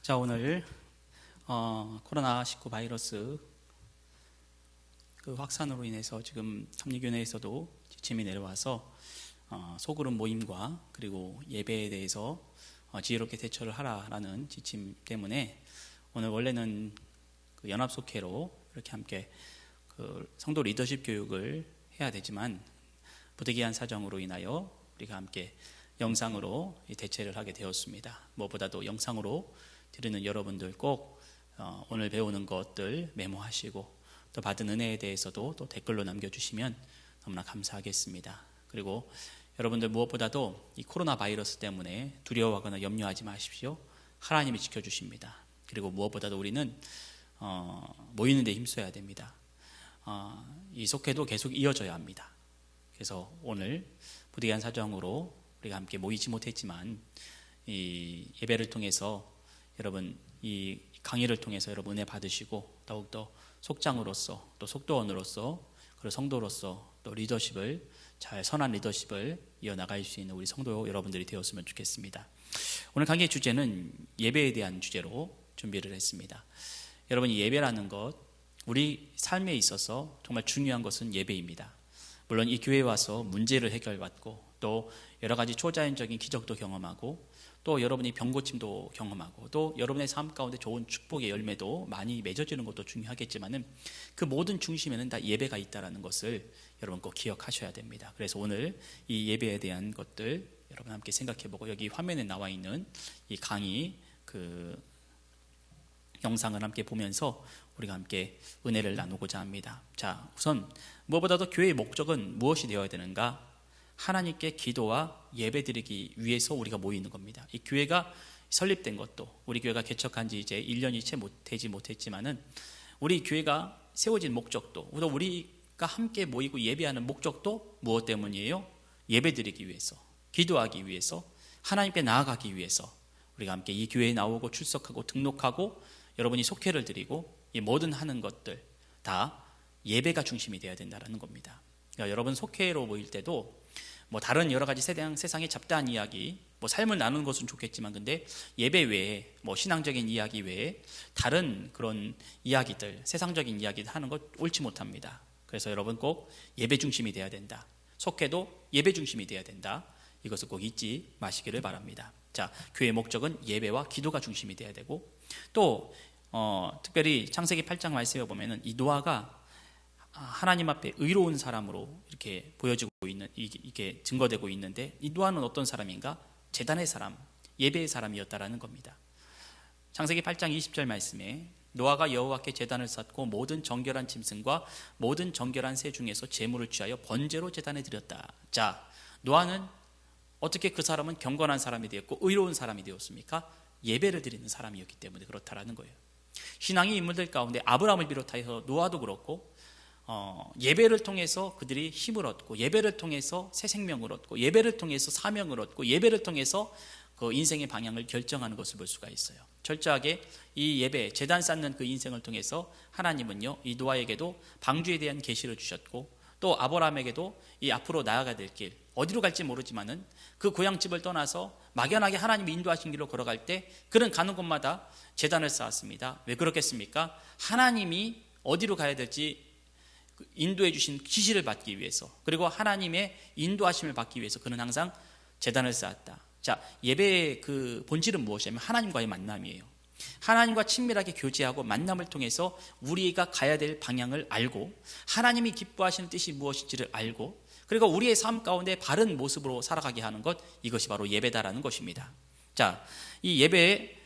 자, 오늘 코로나19 바이러스 그 확산으로 인해서 지금 감리교내에서도 지침이 내려와서 소그룹 모임과 그리고 예배에 대해서 지혜롭게 대처를 하라라는 지침 때문에 오늘 원래는 그 연합속회로 이렇게 함께 그 성도 리더십 교육을 해야 되지만 부득이한 사정으로 인하여 우리가 함께 영상으로 대체를 하게 되었습니다. 무엇보다도 영상으로 드리는 여러분들 꼭 오늘 배우는 것들 메모하시고 또 받은 은혜에 대해서도 또 댓글로 남겨주시면 너무나 감사하겠습니다. 그리고 여러분들 무엇보다도 이 코로나 바이러스 때문에 두려워하거나 염려하지 마십시오. 하나님이 지켜주십니다. 그리고 무엇보다도 우리는 모이는 데 힘써야 됩니다. 이 속회도 계속 이어져야 합니다. 그래서 오늘 부득이한 사정으로 우리가 함께 모이지 못했지만 이 예배를 통해서 여러분 이 강의를 통해서 여러분 은혜 받으시고 더욱더 속장으로서 또 속도원으로서 그리고 성도로서 또 리더십을 잘 선한 리더십을 이어나갈 수 있는 우리 성도 여러분들이 되었으면 좋겠습니다. 오늘 강의의 주제는 예배에 대한 주제로 준비를 했습니다. 여러분 이 예배라는 것 우리 삶에 있어서 정말 중요한 것은 예배입니다. 물론 이 교회에 와서 문제를 해결받고 또 여러 가지 초자연적인 기적도 경험하고 또 여러분이 병고침도 경험하고 또 여러분의 삶 가운데 좋은 축복의 열매도 많이 맺어지는 것도 중요하겠지만은 그 모든 중심에는 다 예배가 있다는 것을 여러분 꼭 기억하셔야 됩니다. 그래서 오늘 이 예배에 대한 것들 여러분 함께 생각해보고 여기 화면에 나와 있는 이 강의 그 영상을 함께 보면서 우리가 함께 은혜를 나누고자 합니다. 자, 우선 무엇보다도 교회의 목적은 무엇이 되어야 되는가? 하나님께 기도와 예배드리기 위해서 우리가 모이는 겁니다. 이 교회가 설립된 것도 우리 교회가 개척한 지 이제 1년이 채 되지 못했지만은 우리 교회가 세워진 목적도 또 우리가 함께 모이고 예배하는 목적도 무엇 때문이에요? 예배드리기 위해서, 기도하기 위해서, 하나님께 나아가기 위해서 우리가 함께 이 교회에 나오고 출석하고 등록하고 여러분이 속회를 드리고 이 모든 하는 것들 다 예배가 중심이 되어야 된다는 겁니다. 그러니까 여러분 속회로 모일 때도 뭐 다른 여러 가지 세상의 잡다한 이야기, 뭐 삶을 나누는 것은 좋겠지만 근데 예배 외에 뭐 신앙적인 이야기 외에 다른 그런 이야기들, 세상적인 이야기를 하는 것 옳지 못합니다. 그래서 여러분 꼭 예배 중심이 돼야 된다. 속회도 예배 중심이 돼야 된다. 이것을 꼭 잊지 마시기를 바랍니다. 자, 교회의 목적은 예배와 기도가 중심이 돼야 되고 또 특별히 창세기 8장 말씀에 보면은 이 노아가 하나님 앞에 의로운 사람으로 이렇게 보여지고 있는 이게 증거되고 있는데 이 노아는 어떤 사람인가? 제단의 사람, 예배의 사람이었다라는 겁니다. 창세기 8장 20절 말씀에 노아가 여호와께 제단을 쌓고 모든 정결한 짐승과 모든 정결한 새 중에서 제물을 취하여 번제로 제단에 드렸다. 자, 노아는 어떻게 그 사람은 경건한 사람이 되었고 의로운 사람이 되었습니까? 예배를 드리는 사람이었기 때문에 그렇다라는 거예요. 신앙의 인물들 가운데 아브라함을 비롯하여서 노아도 그렇고 예배를 통해서 그들이 힘을 얻고 예배를 통해서 새 생명을 얻고 예배를 통해서 사명을 얻고 예배를 통해서 그 인생의 방향을 결정하는 것을 볼 수가 있어요. 철저하게 이 예배, 제단 쌓는 그 인생을 통해서 하나님은요 이 노아에게도 방주에 대한 계시를 주셨고 또 아브라함에게도 이 앞으로 나아가야 될 길 어디로 갈지 모르지만은 그 고향집을 떠나서 막연하게 하나님이 인도하신 길로 걸어갈 때 그는 가는 곳마다 제단을 쌓았습니다. 왜 그렇겠습니까? 하나님이 어디로 가야 될지 인도해 주신 지시를 받기 위해서 그리고 하나님의 인도하심을 받기 위해서 그는 항상 제단을 쌓았다. 자, 예배의 그 본질은 무엇이냐면 하나님과의 만남이에요. 하나님과 친밀하게 교제하고 만남을 통해서 우리가 가야 될 방향을 알고 하나님이 기뻐하시는 뜻이 무엇인지를 알고 그리고 우리의 삶 가운데 바른 모습으로 살아가게 하는 것 이것이 바로 예배다라는 것입니다. 자, 이 예배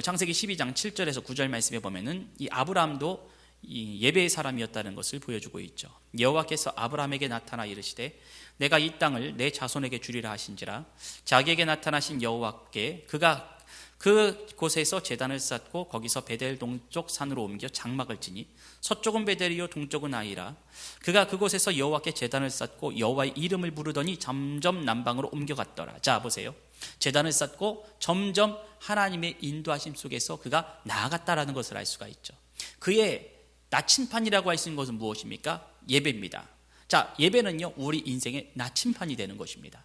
창세기 12장 7절에서 9절 말씀에 보면은 이 아브라함도 이 예배의 사람이었다는 것을 보여주고 있죠. 여호와께서 아브라함에게 나타나 이르시되 내가 이 땅을 내 자손에게 주리라 하신지라 자기에게 나타나신 여호와께 그가 그 곳에서 제단을 쌓고 거기서 베델 동쪽 산으로 옮겨 장막을 치니 서쪽은 베델이요 동쪽은 아이라 그가 그곳에서 여호와께 제단을 쌓고 여호와의 이름을 부르더니 점점 남방으로 옮겨갔더라. 자, 보세요. 제단을 쌓고 점점 하나님의 인도하심 속에서 그가 나아갔다라는 것을 알 수가 있죠. 그의 나침판이라고 할 수 있는 것은 무엇입니까? 예배입니다. 자, 예배는요 우리 인생의 나침판이 되는 것입니다.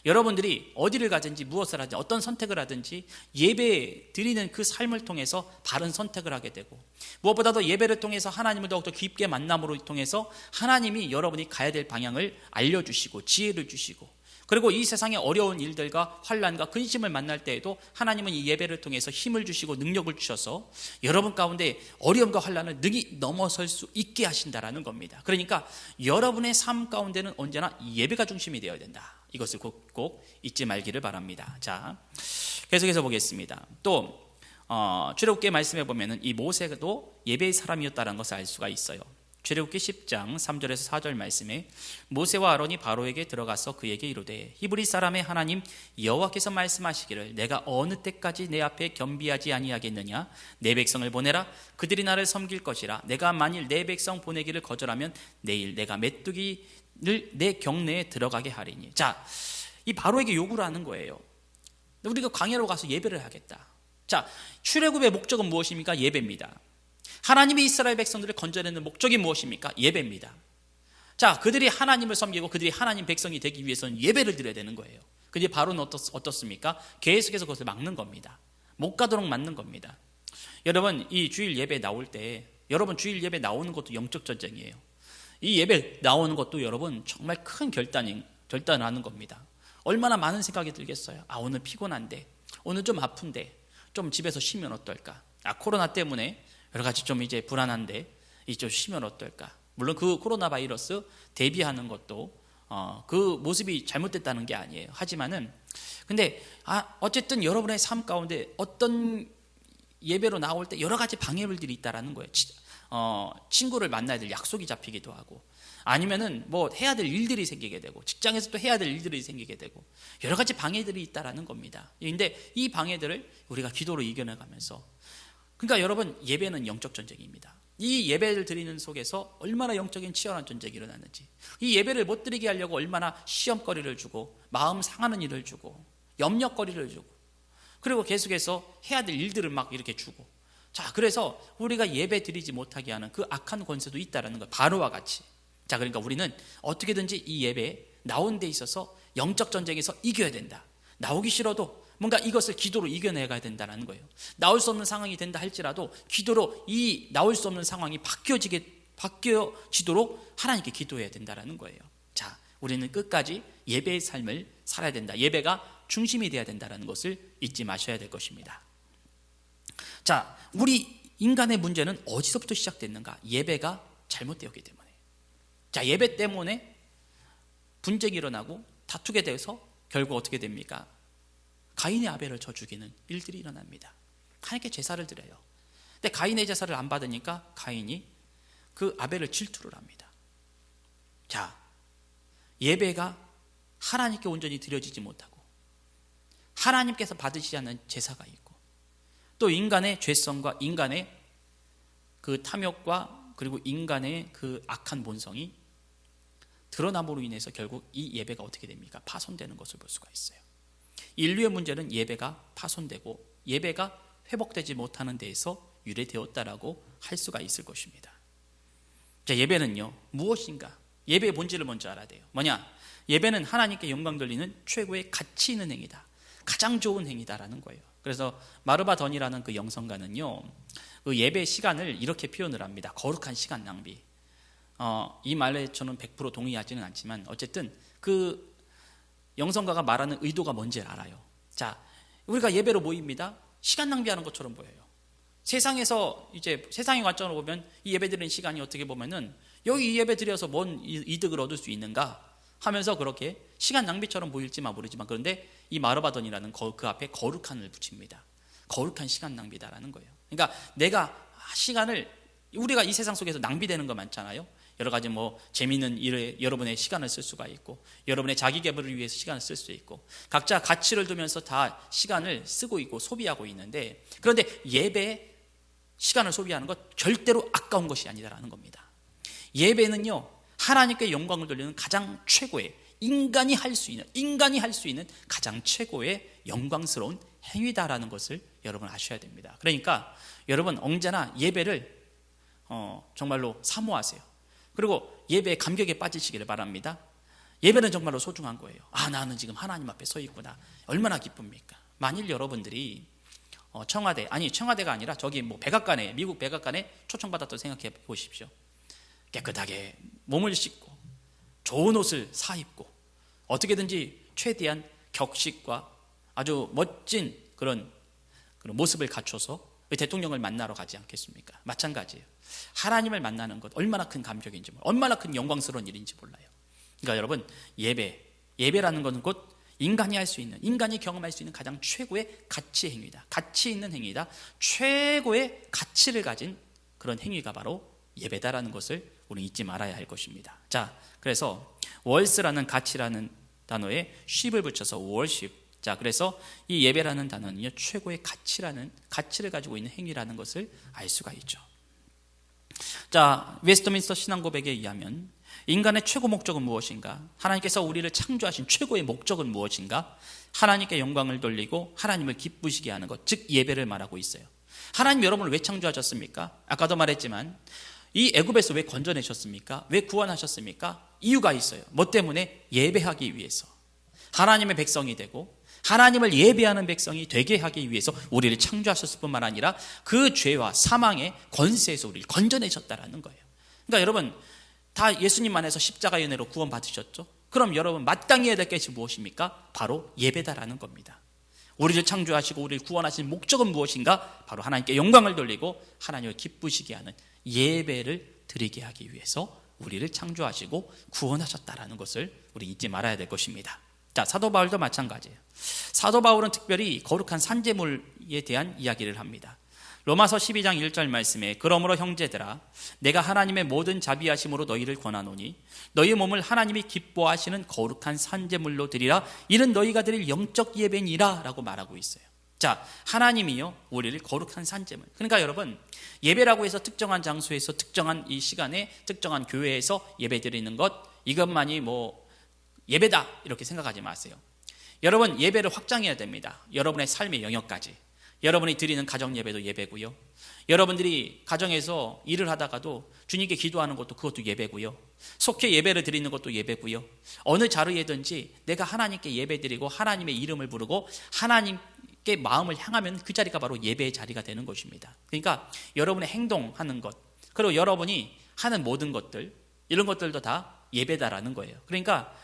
여러분들이 어디를 가든지 무엇을 하든지 어떤 선택을 하든지 예배 드리는 그 삶을 통해서 바른 선택을 하게 되고, 무엇보다도 예배를 통해서 하나님을 더욱더 깊게 만남으로 통해서 하나님이 여러분이 가야 될 방향을 알려주시고 지혜를 주시고, 그리고 이 세상의 어려운 일들과 환난과 근심을 만날 때에도 하나님은 이 예배를 통해서 힘을 주시고 능력을 주셔서 여러분 가운데 어려움과 환난을 능히 넘어설 수 있게 하신다라는 겁니다. 그러니까 여러분의 삶 가운데는 언제나 예배가 중심이 되어야 된다. 이것을 꼭 잊지 말기를 바랍니다. 자, 계속해서 보겠습니다. 또 출애굽기 말씀해 보면은 이 모세도 예배의 사람이었다는 것을 알 수가 있어요. 출애굽기 10장 3절에서 4절 말씀에 모세와 아론이 바로에게 들어가서 그에게 이르되 히브리 사람의 하나님 여호와께서 말씀하시기를 내가 어느 때까지 내 앞에 겸비하지 아니하겠느냐, 내 백성을 보내라. 그들이 나를 섬길 것이라. 내가 만일 내 백성 보내기를 거절하면 내일 내가 메뚜기를 내 경내에 들어가게 하리니. 자, 이 바로에게 요구를 하는 거예요. 우리가 광야로 가서 예배를 하겠다. 자, 출애굽의 목적은 무엇입니까? 예배입니다. 하나님이 이스라엘 백성들을 건져내는 목적이 무엇입니까? 예배입니다. 자, 그들이 하나님을 섬기고 그들이 하나님 백성이 되기 위해서는 예배를 드려야 되는 거예요. 근데 바로는 어떻습니까? 계속해서 그것을 막는 겁니다. 못 가도록 막는 겁니다. 여러분, 이 주일 예배 나올 때, 여러분 주일 예배 나오는 것도 영적 전쟁이에요. 이 예배 나오는 것도 여러분 정말 큰 결단을 하는 겁니다. 얼마나 많은 생각이 들겠어요. 아, 오늘 피곤한데, 오늘 좀 아픈데, 좀 집에서 쉬면 어떨까? 아, 코로나 때문에 여러 가지 좀 이제 불안한데 좀 쉬면 어떨까? 물론 그 코로나 바이러스 대비하는 것도 그 모습이 잘못됐다는 게 아니에요. 하지만은 근데 어쨌든 여러분의 삶 가운데 어떤 예배로 나올 때 여러 가지 방해물들이 있다라는 거예요. 친구를 만나야 될 약속이 잡히기도 하고, 아니면은 뭐 해야 될 일들이 생기게 되고, 직장에서 또 해야 될 일들이 생기게 되고, 여러 가지 방해들이 있다라는 겁니다. 근데 이 방해들을 우리가 기도로 이겨내가면서, 그러니까 여러분, 예배는 영적 전쟁입니다. 이 예배를 드리는 속에서 얼마나 영적인 치열한 전쟁이 일어났는지, 이 예배를 못 드리게 하려고 얼마나 시험거리를 주고 마음 상하는 일을 주고 염려거리를 주고, 그리고 계속해서 해야 될 일들을 막 이렇게 주고, 자, 그래서 우리가 예배 드리지 못하게 하는 그 악한 권세도 있다라는 거, 바로와 같이. 자, 그러니까 우리는 어떻게든지 이 예배 나온 데 있어서 영적 전쟁에서 이겨야 된다. 나오기 싫어도 뭔가 이것을 기도로 이겨내가야 된다는 거예요. 나올 수 없는 상황이 된다 할지라도 기도로 이 나올 수 없는 상황이 바뀌어지도록 하나님께 기도해야 된다는 거예요. 자, 우리는 끝까지 예배의 삶을 살아야 된다. 예배가 중심이 돼야 된다는 것을 잊지 마셔야 될 것입니다. 자, 우리 인간의 문제는 어디서부터 시작됐는가? 예배가 잘못되었기 때문에. 자, 예배 때문에 분쟁이 일어나고 다투게 돼서 결국 어떻게 됩니까? 가인의 아벨을 쳐 죽이는 일들이 일어납니다. 하나님께 제사를 드려요. 근데 가인의 제사를 안 받으니까 가인이 그 아벨을 질투를 합니다. 자, 예배가 하나님께 온전히 드려지지 못하고 하나님께서 받으시지 않는 제사가 있고, 또 인간의 죄성과 인간의 그 탐욕과 그리고 인간의 그 악한 본성이 드러남으로 인해서 결국 이 예배가 어떻게 됩니까? 파손되는 것을 볼 수가 있어요. 인류의 문제는 예배가 파손되고 예배가 회복되지 못하는 데에서 유래되었다라고 할 수가 있을 것입니다. 자, 예배는요, 무엇인가? 예배의 본질을 먼저 알아야 돼요. 뭐냐? 예배는 하나님께 영광 돌리는 최고의 가치 있는 행위다. 가장 좋은 행위다라는 거예요. 그래서 마르바던이라는 그 영성가는요, 그 예배 시간을 이렇게 표현을 합니다. 거룩한 시간 낭비. 이 말에 저는 100% 동의하지는 않지만 어쨌든 그 영성가가 말하는 의도가 뭔지 알아요. 자, 우리가 예배로 모입니다. 시간 낭비하는 것처럼 보여요. 세상에서 이제 세상의 관점으로 보면 이 예배 드리는 시간이 어떻게 보면은 여기 이 예배 드려서 뭔 이득을 얻을 수 있는가 하면서 그렇게 시간 낭비처럼 보일지만 모르지만, 그런데 이 마르바던이라는 그 앞에 거룩한을 붙입니다. 거룩한 시간 낭비다라는 거예요. 그러니까 내가 시간을, 우리가 이 세상 속에서 낭비되는 거 많잖아요. 여러 가지 뭐 재미있는 일에 여러분의 시간을 쓸 수가 있고, 여러분의 자기 개발을 위해서 시간을 쓸 수 있고, 각자 가치를 두면서 다 시간을 쓰고 있고 소비하고 있는데, 그런데 예배에 시간을 소비하는 것 절대로 아까운 것이 아니다라는 겁니다. 예배는요, 하나님께 영광을 돌리는 가장 최고의 인간이 할 수 있는 가장 최고의 영광스러운 행위다라는 것을 여러분 아셔야 됩니다. 그러니까 여러분 언제나 예배를 정말로 사모하세요. 그리고 예배의 감격에 빠지시기를 바랍니다. 예배는 정말로 소중한 거예요. 나는 지금 하나님 앞에 서 있구나. 얼마나 기쁩니까? 만일 여러분들이 청와대가 아니라 저기 뭐 백악관에, 미국 백악관에 초청받았다고 생각해 보십시오. 깨끗하게 몸을 씻고 좋은 옷을 사입고 어떻게든지 최대한 격식과 아주 멋진 그런 모습을 갖춰서 대통령을 만나러 가지 않겠습니까? 마찬가지예요. 하나님을 만나는 것 얼마나 큰 감격인지, 얼마나 큰 영광스러운 일인지 몰라요. 그러니까 여러분, 예배라는 것은 곧 인간이 할 수 있는, 인간이 경험할 수 있는 가장 최고의 가치 행위다. 가치 있는 행위다. 최고의 가치를 가진 그런 행위가 바로 예배다라는 것을 우리 잊지 말아야 할 것입니다. 자, 그래서 월스라는 가치라는 단어에 ship을 붙여서 worship. 자, 그래서 이 예배라는 단어는요, 최고의 가치를 가지고 있는 행위라는 것을 알 수가 있죠. 자, 웨스트민스터 신앙고백에 의하면 인간의 최고 목적은 무엇인가? 하나님께서 우리를 창조하신 최고의 목적은 무엇인가? 하나님께 영광을 돌리고 하나님을 기쁘시게 하는 것, 즉 예배를 말하고 있어요. 하나님 여러분을 왜 창조하셨습니까? 아까도 말했지만 이 애굽에서 왜 건져내셨습니까? 왜 구원하셨습니까? 이유가 있어요. 뭐 때문에? 예배하기 위해서. 하나님의 백성이 되고 하나님을 예배하는 백성이 되게 하기 위해서 우리를 창조하셨을 뿐만 아니라 그 죄와 사망의 권세에서 우리를 건져내셨다라는 거예요. 그러니까 여러분, 다 예수님 안에서 십자가의 은혜로 구원 받으셨죠? 그럼 여러분 마땅히 해야 될 것이 무엇입니까? 바로 예배다라는 겁니다. 우리를 창조하시고 우리를 구원하신 목적은 무엇인가? 바로 하나님께 영광을 돌리고 하나님을 기쁘시게 하는 예배를 드리게 하기 위해서 우리를 창조하시고 구원하셨다라는 것을 우리 잊지 말아야 될 것입니다. 자, 사도 바울도 마찬가지예요. 사도 바울은 특별히 거룩한 산제물에 대한 이야기를 합니다. 로마서 12장 1절 말씀에 그러므로 형제들아 내가 하나님의 모든 자비하심으로 너희를 권하노니 너희 몸을 하나님이 기뻐하시는 거룩한 산제물로 드리라. 이는 너희가 드릴 영적 예배니라 라고 말하고 있어요. 자, 하나님이요 우리를 거룩한 산제물. 그러니까 여러분, 예배라고 해서 특정한 장소에서 특정한 이 시간에 특정한 교회에서 예배 드리는 것, 이것만이 뭐 예배다 이렇게 생각하지 마세요. 여러분, 예배를 확장해야 됩니다. 여러분의 삶의 영역까지. 여러분이 드리는 가정 예배도 예배고요. 여러분들이 가정에서 일을 하다가도 주님께 기도하는 것도 그것도 예배고요. 속해 예배를 드리는 것도 예배고요. 어느 자리에든지 내가 하나님께 예배 드리고 하나님의 이름을 부르고 하나님께 마음을 향하면 그 자리가 바로 예배의 자리가 되는 것입니다. 그러니까 여러분의 행동하는 것, 그리고 여러분이 하는 모든 것들, 이런 것들도 다 예배다라는 거예요. 그러니까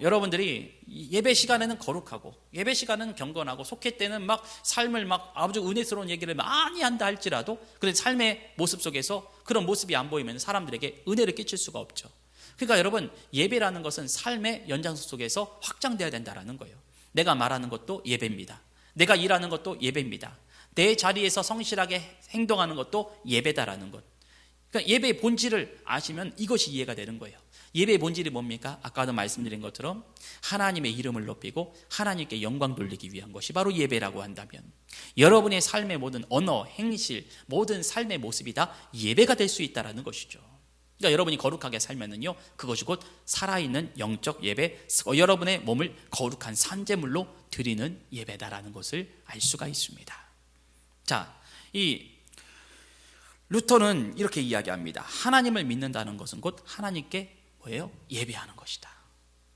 여러분들이 예배 시간에는 거룩하고 예배 시간에는 경건하고 속회 때는 막 삶을 막 아주 은혜스러운 얘기를 많이 한다 할지라도 그런 삶의 모습 속에서 그런 모습이 안 보이면 사람들에게 은혜를 끼칠 수가 없죠. 그러니까 여러분, 예배라는 것은 삶의 연장선 속에서 확장되어야 된다는 거예요. 내가 말하는 것도 예배입니다. 내가 일하는 것도 예배입니다. 내 자리에서 성실하게 행동하는 것도 예배다라는 것. 그러니까 예배의 본질을 아시면 이것이 이해가 되는 거예요. 예배의 본질이 뭡니까? 아까도 말씀드린 것처럼 하나님의 이름을 높이고 하나님께 영광 돌리기 위한 것이 바로 예배라고 한다면 여러분의 삶의 모든 언어, 행실, 모든 삶의 모습이 다 예배가 될 수 있다는 것이죠. 그러니까 여러분이 거룩하게 살면은요, 그것이 곧 살아있는 영적 예배, 여러분의 몸을 거룩한 산제물로 드리는 예배다라는 것을 알 수가 있습니다. 자, 이 루터는 이렇게 이야기합니다. 하나님을 믿는다는 것은 곧 하나님께 뭐예요? 예배하는 것이다.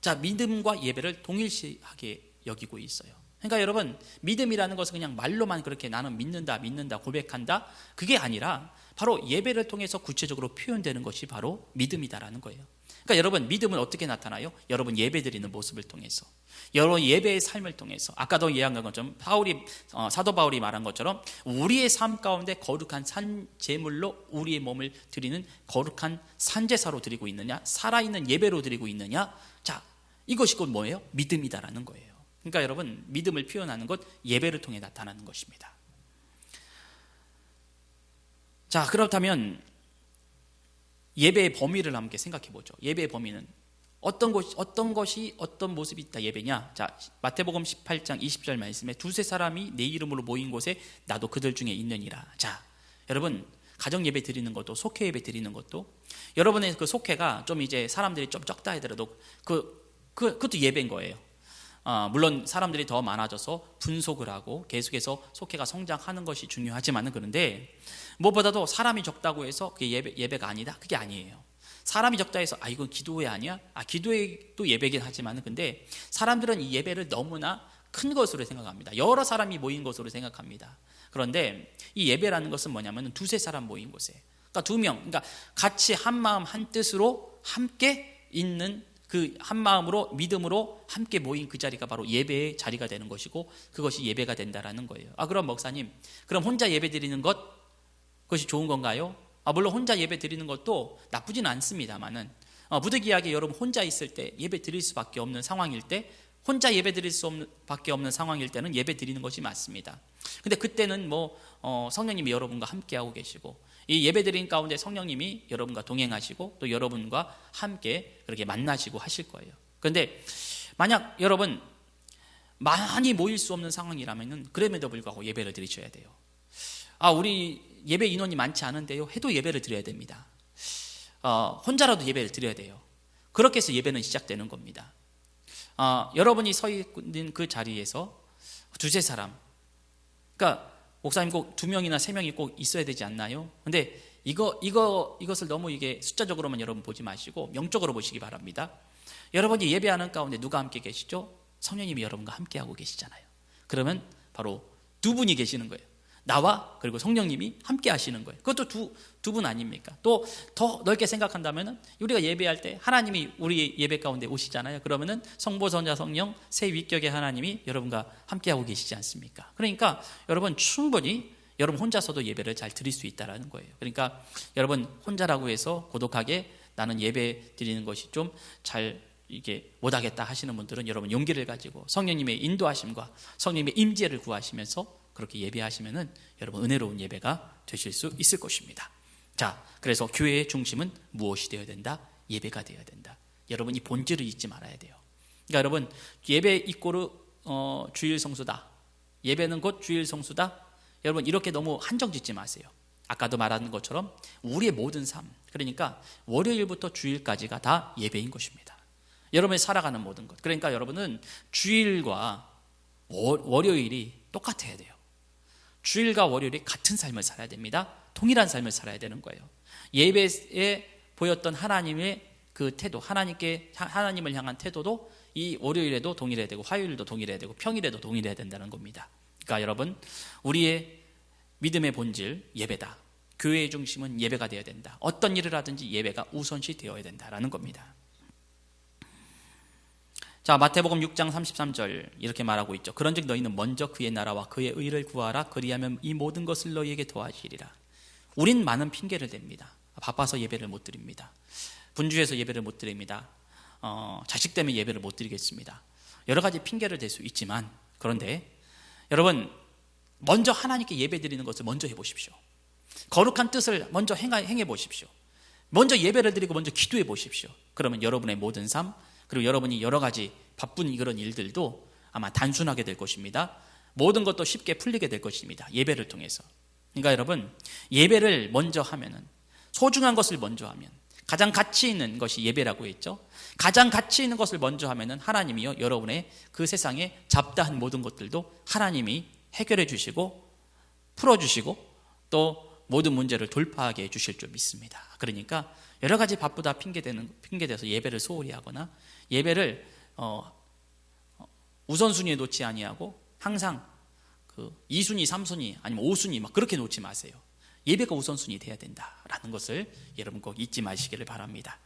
자, 믿음과 예배를 동일시하게 여기고 있어요. 그러니까 여러분, 믿음이라는 것은 그냥 말로만 그렇게 나는 믿는다 고백한다, 그게 아니라 바로 예배를 통해서 구체적으로 표현되는 것이 바로 믿음이다라는 거예요. 그러니까 여러분, 믿음은 어떻게 나타나요? 여러분 예배 드리는 모습을 통해서, 여러분 예배의 삶을 통해서, 아까도 이야기한 것처럼 사도 바울이 말한 것처럼 우리의 삶 가운데 거룩한 산제물로 우리의 몸을 드리는 거룩한 산제사로 드리고 있느냐, 살아있는 예배로 드리고 있느냐. 자, 이것이 곧 뭐예요? 믿음이다라는 거예요. 그러니까 여러분, 믿음을 표현하는 것 예배를 통해 나타나는 것입니다. 자, 그렇다면 예배의 범위를 함께 생각해 보죠. 예배의 범위는 어떤 모습이 있다 예배냐? 자, 마태복음 18장 20절 말씀에 두세 사람이 내 이름으로 모인 곳에 나도 그들 중에 있느니라. 자, 여러분, 가정 예배 드리는 것도, 속회 예배 드리는 것도, 여러분의 그 속회가 좀 이제 사람들이 좀 적다 하더라도 그것도 예배인 거예요. 물론 사람들이 더 많아져서 분속을 하고 계속해서 속회가 성장하는 것이 중요하지만은, 그런데 무엇보다도 사람이 적다고 해서 그게 예배가 아니다? 그게 아니에요. 사람이 적다 해서 이건 기도회 아니야? 기도회도 예배긴 하지만 근데 사람들은 이 예배를 너무나 큰 것으로 생각합니다. 여러 사람이 모인 것으로 생각합니다. 그런데 이 예배라는 것은 뭐냐면 두세 사람 모인 곳에, 그러니까 두 명, 그러니까 같이 한 마음 한 뜻으로 함께 있는 그 한 마음으로 믿음으로 함께 모인 그 자리가 바로 예배의 자리가 되는 것이고 그것이 예배가 된다라는 거예요. 그럼 목사님, 그럼 혼자 예배 드리는 그것이 좋은 건가요? 물론 혼자 예배 드리는 것도 나쁘지는 않습니다만은 부득이하게 여러분 혼자 있을 때 예배 드릴 수밖에 없는 상황일 때, 혼자 예배 드릴 수밖에 없는 상황일 때는 예배 드리는 것이 맞습니다. 근데 그때는 성령님이 여러분과 함께하고 계시고 이 예배 드리는 가운데 성령님이 여러분과 동행하시고 또 여러분과 함께 그렇게 만나시고 하실 거예요. 그런데 만약 여러분 많이 모일 수 없는 상황이라면은 그럼에도 불구하고 예배를 드리셔야 돼요. 우리 예배 인원이 많지 않은데요, 해도 예배를 드려야 됩니다. 혼자라도 예배를 드려야 돼요. 그렇게 해서 예배는 시작되는 겁니다. 여러분이 서 있는 그 자리에서 두세 사람, 그러니까 목사님 꼭 2명이나 3명이 꼭 있어야 되지 않나요? 근데 이것을 너무 이게 숫자적으로만 여러분 보지 마시고 영적으로 보시기 바랍니다. 여러분이 예배하는 가운데 누가 함께 계시죠? 성령님이 여러분과 함께하고 계시잖아요. 그러면 바로 두 분이 계시는 거예요. 나와 그리고 성령님이 함께 하시는 거예요. 그것도 두 분 아닙니까? 또 더 넓게 생각한다면 우리가 예배할 때 하나님이 우리 예배 가운데 오시잖아요. 그러면은 성부, 성자, 성령 세 위격의 하나님이 여러분과 함께하고 계시지 않습니까? 그러니까 여러분 충분히 여러분 혼자서도 예배를 잘 드릴 수 있다는 거예요. 그러니까 여러분 혼자라고 해서 고독하게 나는 예배 드리는 것이 좀 잘 이게 못하겠다 하시는 분들은 여러분 용기를 가지고 성령님의 인도하심과 성령님의 임재를 구하시면서 그렇게 예배하시면은 여러분 은혜로운 예배가 되실 수 있을 것입니다. 자, 그래서 교회의 중심은 무엇이 되어야 된다? 예배가 되어야 된다. 여러분 이 본질을 잊지 말아야 돼요. 그러니까 여러분 예배 이꼬르 주일 성수다. 예배는 곧 주일 성수다. 여러분 이렇게 너무 한정 짓지 마세요. 아까도 말한 것처럼 우리의 모든 삶, 그러니까 월요일부터 주일까지가 다 예배인 것입니다. 여러분이 살아가는 모든 것. 그러니까 여러분은 주일과 월요일이 똑같아야 돼요. 주일과 월요일이 같은 삶을 살아야 됩니다. 동일한 삶을 살아야 되는 거예요. 예배에 보였던 하나님의 그 태도, 하나님을 향한 태도도 이 월요일에도 동일해야 되고 화요일도 동일해야 되고 평일에도 동일해야 된다는 겁니다. 그러니까 여러분 우리의 믿음의 본질 예배다. 교회의 중심은 예배가 되어야 된다. 어떤 일을 하든지 예배가 우선시 되어야 된다라는 겁니다. 자, 마태복음 6장 33절 이렇게 말하고 있죠. 그런즉 너희는 먼저 그의 나라와 그의 의를 구하라. 그리하면 이 모든 것을 너희에게 더하시리라. 우린 많은 핑계를 댑니다. 바빠서 예배를 못 드립니다. 분주해서 예배를 못 드립니다. 자식 때문에 예배를 못 드리겠습니다. 여러 가지 핑계를 댈 수 있지만 그런데 여러분 먼저 하나님께 예배 드리는 것을 먼저 해보십시오. 거룩한 뜻을 먼저 행해 보십시오. 먼저 예배를 드리고 먼저 기도해 보십시오. 그러면 여러분의 모든 삶 그리고 여러분이 여러 가지 바쁜 그런 일들도 아마 단순하게 될 것입니다. 모든 것도 쉽게 풀리게 될 것입니다. 예배를 통해서. 그러니까 여러분 예배를 먼저 하면은 소중한 것을 먼저 하면 가장 가치 있는 것이 예배라고 했죠. 가장 가치 있는 것을 먼저 하면은 하나님이요 여러분의 그 세상에 잡다한 모든 것들도 하나님이 해결해 주시고 풀어주시고 또 모든 문제를 돌파하게 해주실 줄 믿습니다. 그러니까 여러 가지 바쁘다 핑계대서 예배를 소홀히 하거나 예배를 우선순위에 놓지 아니하고 항상 그 2순위, 3순위 아니면 5순위 막 그렇게 놓지 마세요. 예배가 우선순위 돼야 된다라는 것을 여러분 꼭 잊지 마시기를 바랍니다.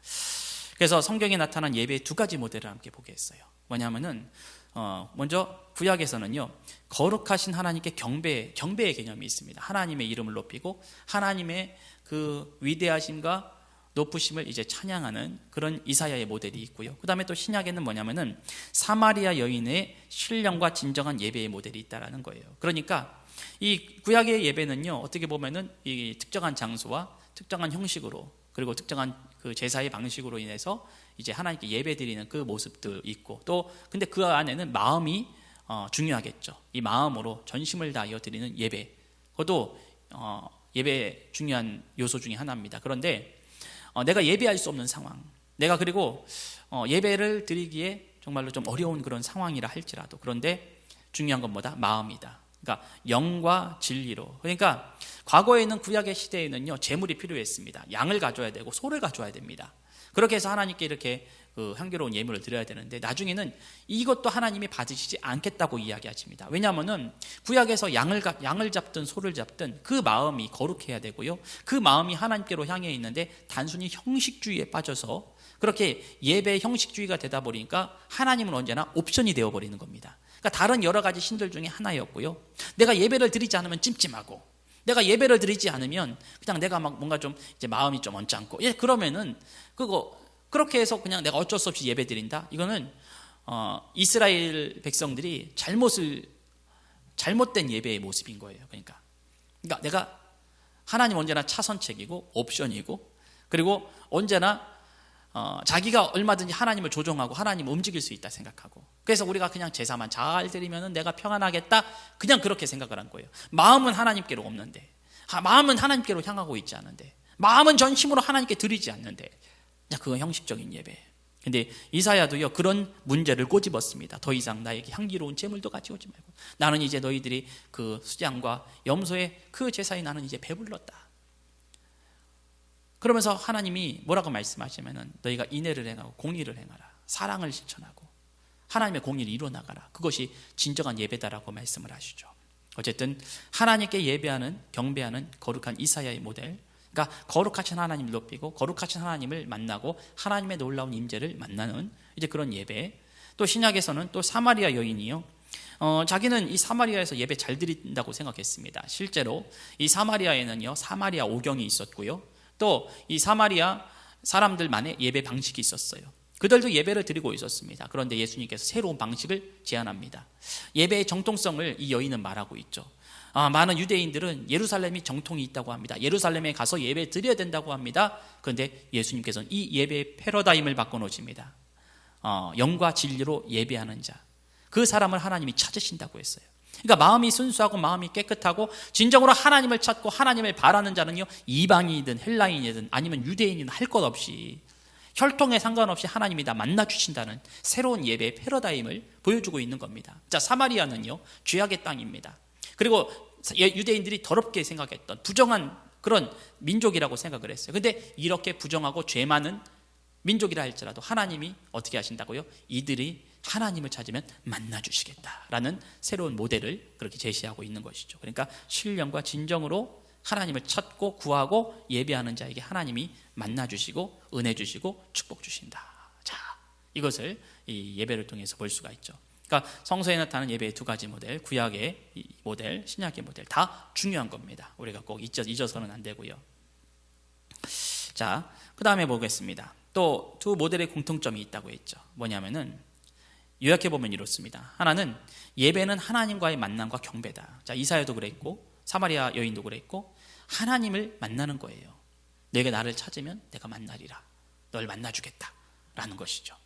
그래서 성경에 나타난 예배의 두 가지 모델을 함께 보겠어요. 뭐냐면은 먼저 구약에서는요 거룩하신 하나님께 경배의 개념이 있습니다. 하나님의 이름을 높이고 하나님의 그 위대하심과 높으심을 이제 찬양하는 그런 이사야의 모델이 있고요. 그 다음에 또 신약에는 뭐냐면은 사마리아 여인의 신령과 진정한 예배의 모델이 있다라는 거예요. 그러니까 이 구약의 예배는요 어떻게 보면은 이 특정한 장소와 특정한 형식으로 그리고 특정한 그 제사의 방식으로 인해서 이제 하나님께 예배 드리는 그 모습도 있고 또 근데 그 안에는 마음이 중요하겠죠. 이 마음으로 전심을 다하여 드리는 예배, 그것도 예배의 중요한 요소 중에 하나입니다. 그런데 내가 예배할 수 없는 상황, 내가 그리고 예배를 드리기에 정말로 좀 어려운 그런 상황이라 할지라도 그런데 중요한 건 뭐다? 마음이다. 그러니까 영과 진리로. 그러니까 과거에는 구약의 시대에는요 재물이 필요했습니다. 양을 가져야 되고 소를 가져야 됩니다. 그렇게 해서 하나님께 이렇게 그 향기로운 예물을 드려야 되는데 나중에는 이것도 하나님이 받으시지 않겠다고 이야기하십니다. 왜냐하면은 구약에서 양을 잡든 소를 잡든 그 마음이 거룩해야 되고요. 그 마음이 하나님께로 향해 있는데 단순히 형식주의에 빠져서 그렇게 예배 형식주의가 되다 보니까 하나님은 언제나 옵션이 되어버리는 겁니다. 그러니까 다른 여러 가지 신들 중에 하나였고요. 내가 예배를 드리지 않으면 찜찜하고, 내가 예배를 드리지 않으면 그냥 내가 막 뭔가 좀 이제 마음이 좀 언짢고, 그러면은 그렇게 해서 그냥 내가 어쩔 수 없이 예배 드린다. 이거는 이스라엘 백성들이 잘못된 예배의 모습인 거예요. 그러니까 내가 하나님 언제나 차선책이고 옵션이고, 그리고 언제나 자기가 얼마든지 하나님을 조종하고 하나님을 움직일 수 있다 생각하고, 그래서 우리가 그냥 제사만 잘 드리면 내가 평안하겠다, 그냥 그렇게 생각을 한 거예요. 마음은 하나님께로 없는데, 마음은 하나님께로 향하고 있지 않은데, 마음은 전심으로 하나님께 드리지 않는데, 그냥 그건 형식적인 예배. 근데 이사야도요 그런 문제를 꼬집었습니다. 더 이상 나에게 향기로운 제물도 가져오지 말고, 나는 이제 너희들이 그 수장과 염소의 그 제사에 나는 이제 배불렀다. 그러면서 하나님이 뭐라고 말씀하시면은 너희가 인애를 행하고 공의를 행하라, 사랑을 실천하고 하나님의 공의를 이루어나가라, 그것이 진정한 예배다라고 말씀을 하시죠. 어쨌든 하나님께 예배하는, 경배하는 거룩한 이사야의 모델, 그러니까 거룩하신 하나님을 높이고 거룩하신 하나님을 만나고 하나님의 놀라운 임재를 만나는 이제 그런 예배. 또 신약에서는 또 사마리아 여인이요, 자기는 이 사마리아에서 예배 잘 드린다고 생각했습니다. 실제로 이 사마리아에는요 사마리아 오경이 있었고요, 또 이 사마리아 사람들만의 예배 방식이 있었어요. 그들도 예배를 드리고 있었습니다. 그런데 예수님께서 새로운 방식을 제안합니다. 예배의 정통성을 이 여인은 말하고 있죠. 많은 유대인들은 예루살렘이 정통이 있다고 합니다. 예루살렘에 가서 예배 드려야 된다고 합니다. 그런데 예수님께서는 이 예배의 패러다임을 바꿔놓으십니다. 영과 진리로 예배하는 자, 그 사람을 하나님이 찾으신다고 했어요. 그러니까 마음이 순수하고 마음이 깨끗하고 진정으로 하나님을 찾고 하나님을 바라는 자는요, 이방인이든 헬라인이든 아니면 유대인이든 할 것 없이 혈통에 상관없이 하나님이 다 만나주신다는 새로운 예배의 패러다임을 보여주고 있는 겁니다. 자, 사마리아는요 죄악의 땅입니다. 그리고 유대인들이 더럽게 생각했던 부정한 그런 민족이라고 생각을 했어요. 근데 이렇게 부정하고 죄 많은 민족이라 할지라도 하나님이 어떻게 하신다고요? 이들이 하나님을 찾으면 만나주시겠다라는 새로운 모델을 그렇게 제시하고 있는 것이죠. 그러니까 신령과 진정으로 하나님을 찾고 구하고 예배하는 자에게 하나님이 만나주시고 은혜 주시고 축복 주신다. 자, 이것을 이 예배를 통해서 볼 수가 있죠. 그러니까 성서에 나타나는 예배의 두 가지 모델, 구약의 모델, 신약의 모델, 다 중요한 겁니다. 우리가 꼭 잊어서는 안 되고요. 자, 그 다음에 보겠습니다. 또 두 모델의 공통점이 있다고 했죠. 뭐냐면은 요약해보면 이렇습니다. 하나는 예배는 하나님과의 만남과 경배다. 자, 이사야도 그랬고 사마리아 여인도 그랬고, 하나님을 만나는 거예요. 내가 나를 찾으면 내가 만나리라, 널 만나주겠다 라는 것이죠.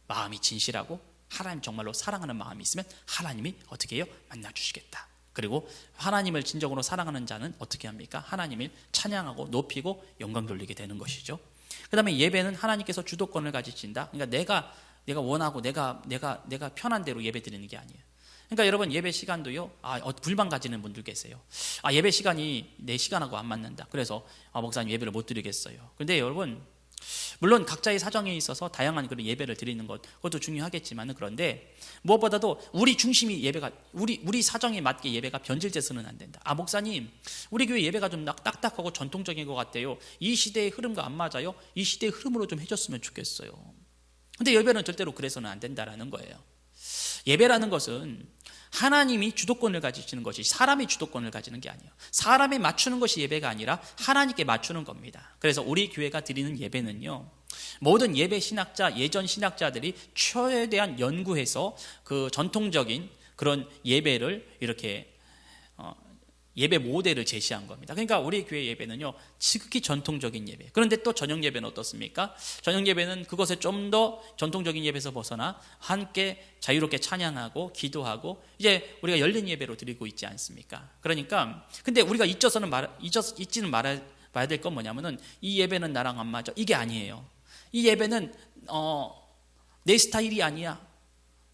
마음이 진실하고 하나님 정말로 사랑하는 마음이 있으면 하나님이 어떻게 해요? 만나주시겠다. 그리고 하나님을 진정으로 사랑하는 자는 어떻게 합니까? 하나님을 찬양하고 높이고 영광 돌리게 되는 것이죠. 그 다음에 예배는 하나님께서 주도권을 가지신다. 그러니까 내가 원하고 내가 편한 대로 예배 드리는 게 아니에요. 그러니까 여러분 예배 시간도요, 불만 가지는 분들 계세요. 예배 시간이 내 시간하고 안 맞는다. 그래서 목사님 예배를 못 드리겠어요. 근데 여러분, 물론 각자의 사정에 있어서 다양한 그런 예배를 드리는 그것도 중요하겠지만, 그런데 무엇보다도 우리 중심이 예배가 우리 사정에 맞게 예배가 변질돼서는 안 된다. 목사님, 우리 교회 예배가 좀 딱딱하고 전통적인 것 같아요. 이 시대의 흐름과 안 맞아요. 이 시대의 흐름으로 좀 해줬으면 좋겠어요. 근데 예배는 절대로 그래서는 안 된다라는 거예요. 예배라는 것은 하나님이 주도권을 가지시는 것이, 사람이 주도권을 가지는 게 아니에요. 사람에 맞추는 것이 예배가 아니라 하나님께 맞추는 겁니다. 그래서 우리 교회가 드리는 예배는요, 모든 예배 신학자, 예전 신학자들이 최대한 연구해서 그 전통적인 그런 예배를 이렇게 예배 모델을 제시한 겁니다. 그러니까 우리 교회 예배는요, 지극히 전통적인 예배. 그런데 또 저녁 예배는 어떻습니까? 저녁 예배는 그것에 좀 더 전통적인 예배에서 벗어나 함께 자유롭게 찬양하고 기도하고 이제 우리가 열린 예배로 드리고 있지 않습니까? 그러니까 근데 우리가 잊지는 말아야 될 건 뭐냐면은 이 예배는 나랑 안 맞아, 이게 아니에요. 이 예배는 내 스타일이 아니야,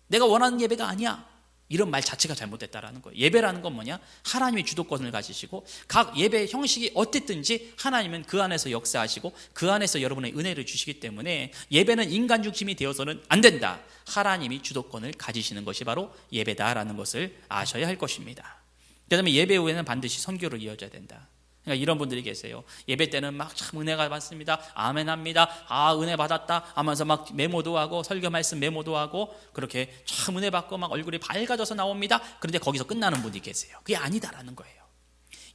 내가 원하는 예배가 아니야, 이런 말 자체가 잘못됐다라는 거예요. 예배라는 건 뭐냐? 하나님이 주도권을 가지시고 각 예배 형식이 어땠든지 하나님은 그 안에서 역사하시고 그 안에서 여러분의 은혜를 주시기 때문에 예배는 인간 중심이 되어서는 안 된다. 하나님이 주도권을 가지시는 것이 바로 예배다라는 것을 아셔야 할 것입니다. 그다음에 예배 후에는 반드시 선교로 이어져야 된다. 그러니까 이런 분들이 계세요. 예배 때는 막 참 은혜가 받습니다. 아멘합니다. 아 은혜 받았다 하면서 막 메모도 하고 설교 말씀 메모도 하고 그렇게 참 은혜 받고 막 얼굴이 밝아져서 나옵니다. 그런데 거기서 끝나는 분이 계세요. 그게 아니다라는 거예요.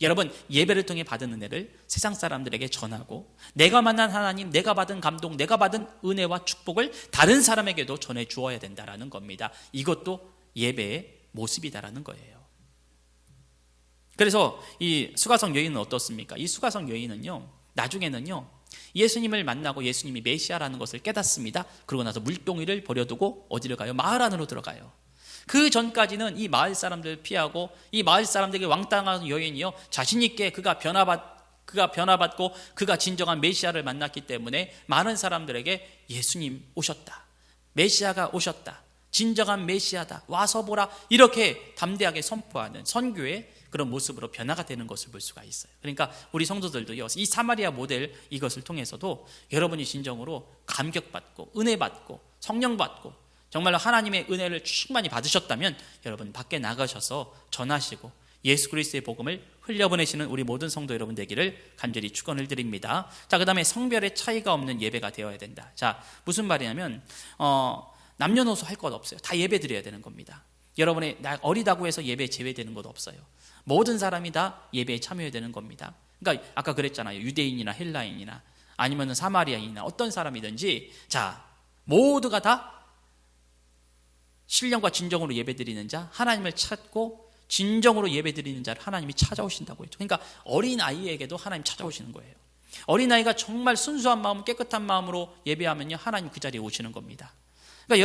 여러분 예배를 통해 받은 은혜를 세상 사람들에게 전하고 내가 만난 하나님, 내가 받은 감동, 내가 받은 은혜와 축복을 다른 사람에게도 전해 주어야 된다라는 겁니다. 이것도 예배의 모습이다라는 거예요. 그래서 이 수가성 여인은 어떻습니까? 이 수가성 여인은요, 나중에는요, 예수님을 만나고 예수님이 메시아라는 것을 깨닫습니다. 그러고 나서 물동이를 버려두고 어디를 가요? 마을 안으로 들어가요. 그 전까지는 이 마을 사람들을 피하고 이 마을 사람들에게 왕따하는 여인이요, 자신있게 그가 변화받고 그가 진정한 메시아를 만났기 때문에 많은 사람들에게 예수님 오셨다, 메시아가 오셨다, 진정한 메시아다, 와서 보라, 이렇게 담대하게 선포하는 선교의 그런 모습으로 변화가 되는 것을 볼 수가 있어요. 그러니까 우리 성도들도요, 이 사마리아 모델 이것을 통해서도 여러분이 진정으로 감격받고 은혜받고 성령받고 정말로 하나님의 은혜를 충만히 받으셨다면 여러분 밖에 나가셔서 전하시고 예수 그리스도의 복음을 흘려보내시는 우리 모든 성도 여러분 되기를 간절히 축원을 드립니다. 자, 그 다음에 성별의 차이가 없는 예배가 되어야 된다. 자, 무슨 말이냐면 남녀노소 할 것 없어요. 다 예배 드려야 되는 겁니다. 여러분의 어리다고 해서 예배에 제외되는 것 없어요. 모든 사람이 다 예배에 참여해야 되는 겁니다. 그러니까 아까 그랬잖아요. 유대인이나 헬라인이나 아니면 사마리아인이나 어떤 사람이든지 자, 모두가 다 신령과 진정으로 예배드리는 자, 하나님을 찾고 진정으로 예배드리는 자를 하나님이 찾아오신다고 했죠. 그러니까 어린아이에게도 하나님 찾아오시는 거예요. 어린아이가 정말 순수한 마음, 깨끗한 마음으로 예배하면요, 하나님 그 자리에 오시는 겁니다. 그러니까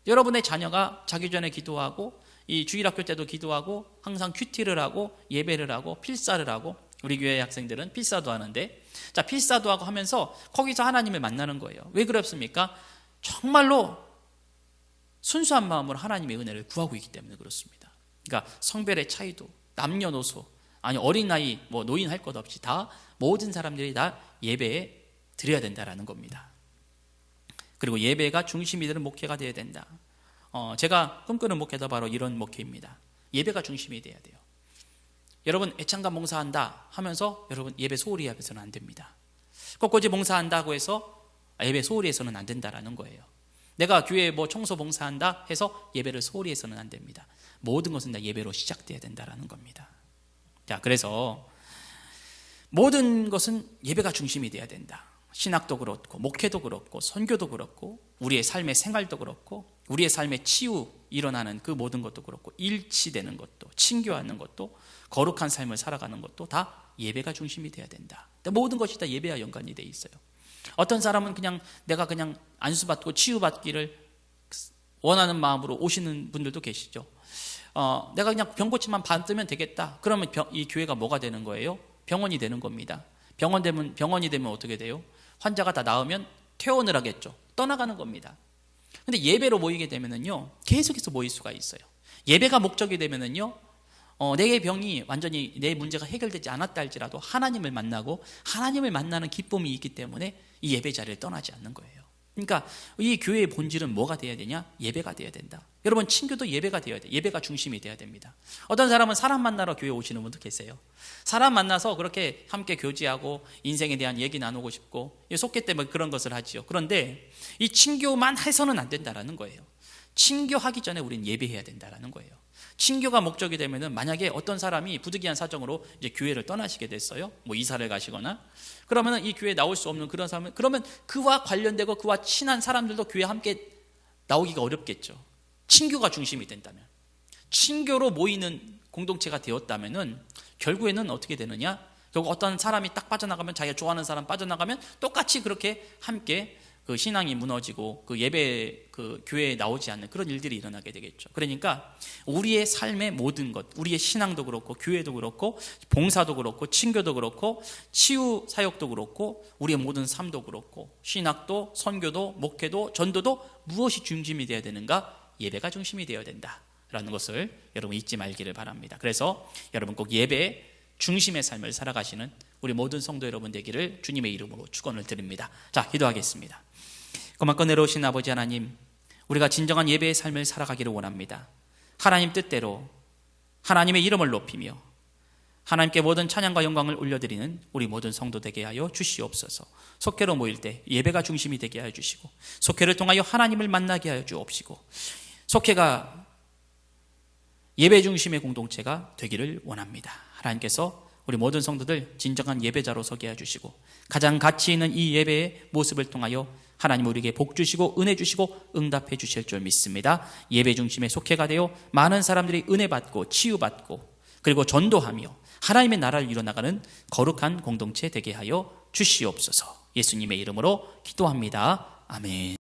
여러분의 자녀가 자기 전에 기도하고 이 주일학교 때도 기도하고 항상 큐티를 하고 예배를 하고 필사를 하고, 우리 교회 학생들은 필사도 하는데, 자, 필사도 하고 하면서 거기서 하나님을 만나는 거예요. 왜 그렇습니까? 정말로 순수한 마음으로 하나님의 은혜를 구하고 있기 때문에 그렇습니다. 그러니까 성별의 차이도 남녀노소 아니 어린아이 뭐 노인 할 것 없이 다 모든 사람들이 다 예배에 드려야 된다라는 겁니다. 그리고 예배가 중심이 되는 목회가 되어야 된다. 제가 꿈꾸는 목회도 바로 이런 목회입니다. 예배가 중심이 돼야 돼요. 여러분 애창가 봉사한다 하면서 여러분 예배 소홀히 해서는 안 됩니다. 꽃꽂이 봉사한다고 해서 예배 소홀히 해서는 안 된다라는 거예요. 내가 교회에 뭐 청소 봉사한다 해서 예배를 소홀히 해서는 안 됩니다. 모든 것은 다 예배로 시작돼야 된다라는 겁니다. 자, 그래서 모든 것은 예배가 중심이 돼야 된다. 신학도 그렇고 목회도 그렇고 선교도 그렇고 우리의 삶의 생활도 그렇고 우리의 삶의 치유 일어나는 그 모든 것도 그렇고 일치되는 것도 친교하는 것도 거룩한 삶을 살아가는 것도 다 예배가 중심이 돼야 된다. 모든 것이 다 예배와 연관이 돼 있어요. 어떤 사람은 내가 그냥 안수받고 치유받기를 원하는 마음으로 오시는 분들도 계시죠. 내가 그냥 병 고침만 받으면 되겠다. 그러면 이 교회가 뭐가 되는 거예요? 병원이 되는 겁니다. 병원이 되면 어떻게 돼요? 환자가 다 나으면 퇴원을 하겠죠. 떠나가는 겁니다. 근데 예배로 모이게 되면은요, 계속해서 모일 수가 있어요. 예배가 목적이 되면은요, 내 병이 완전히 내 문제가 해결되지 않았다 할지라도 하나님을 만나고 하나님을 만나는 기쁨이 있기 때문에 이 예배 자리를 떠나지 않는 거예요. 그러니까 이 교회의 본질은 뭐가 돼야 되냐? 예배가 돼야 된다. 여러분 친교도 예배가 돼야 돼. 예배가 중심이 돼야 됩니다. 어떤 사람은 사람 만나러 교회 오시는 분도 계세요. 사람 만나서 그렇게 함께 교제하고 인생에 대한 얘기 나누고 싶고 속회 때문에 그런 것을 하지요. 그런데 이 친교만 해서는 안 된다라는 거예요. 친교하기 전에 우리는 예배해야 된다라는 거예요. 친교가 목적이 되면은 만약에 어떤 사람이 부득이한 사정으로 이제 교회를 떠나시게 됐어요. 뭐 이사를 가시거나 그러면은 이 교회에 나올 수 없는 그런 사람은 그러면 그와 관련되고 그와 친한 사람들도 교회에 함께 나오기가 어렵겠죠. 친교가 중심이 된다면, 친교로 모이는 공동체가 되었다면은 결국에는 어떻게 되느냐? 결국 어떤 사람이 딱 빠져나가면 자기가 좋아하는 사람 빠져나가면 똑같이 그렇게 함께 그 신앙이 무너지고 그 예배 그 교회에 나오지 않는 그런 일들이 일어나게 되겠죠. 그러니까 우리의 삶의 모든 것, 우리의 신앙도 그렇고 교회도 그렇고 봉사도 그렇고 친교도 그렇고 치유 사역도 그렇고 우리의 모든 삶도 그렇고 신학도 선교도 목회도 전도도 무엇이 중심이 되어야 되는가? 예배가 중심이 되어야 된다 라는 것을 여러분 잊지 말기를 바랍니다. 그래서 여러분 꼭 예배 중심의 삶을 살아가시는 우리 모든 성도 여러분 되기를 주님의 이름으로 축원을 드립니다. 자, 기도하겠습니다. 고맙고 내려오신 아버지 하나님, 우리가 진정한 예배의 삶을 살아가기를 원합니다. 하나님 뜻대로 하나님의 이름을 높이며 하나님께 모든 찬양과 영광을 올려드리는 우리 모든 성도 되게 하여 주시옵소서. 속회로 모일 때 예배가 중심이 되게 하여 주시고, 속회를 통하여 하나님을 만나게 하여 주옵시고, 속회가 예배 중심의 공동체가 되기를 원합니다. 하나님께서 우리 모든 성도들 진정한 예배자로 서게 해주시고, 가장 가치 있는 이 예배의 모습을 통하여 하나님 우리에게 복 주시고 은혜 주시고 응답해 주실 줄 믿습니다. 예배 중심의 속회가 되어 많은 사람들이 은혜 받고 치유받고 그리고 전도하며 하나님의 나라를 이뤄나가는 거룩한 공동체 되게 하여 주시옵소서. 예수님의 이름으로 기도합니다. 아멘.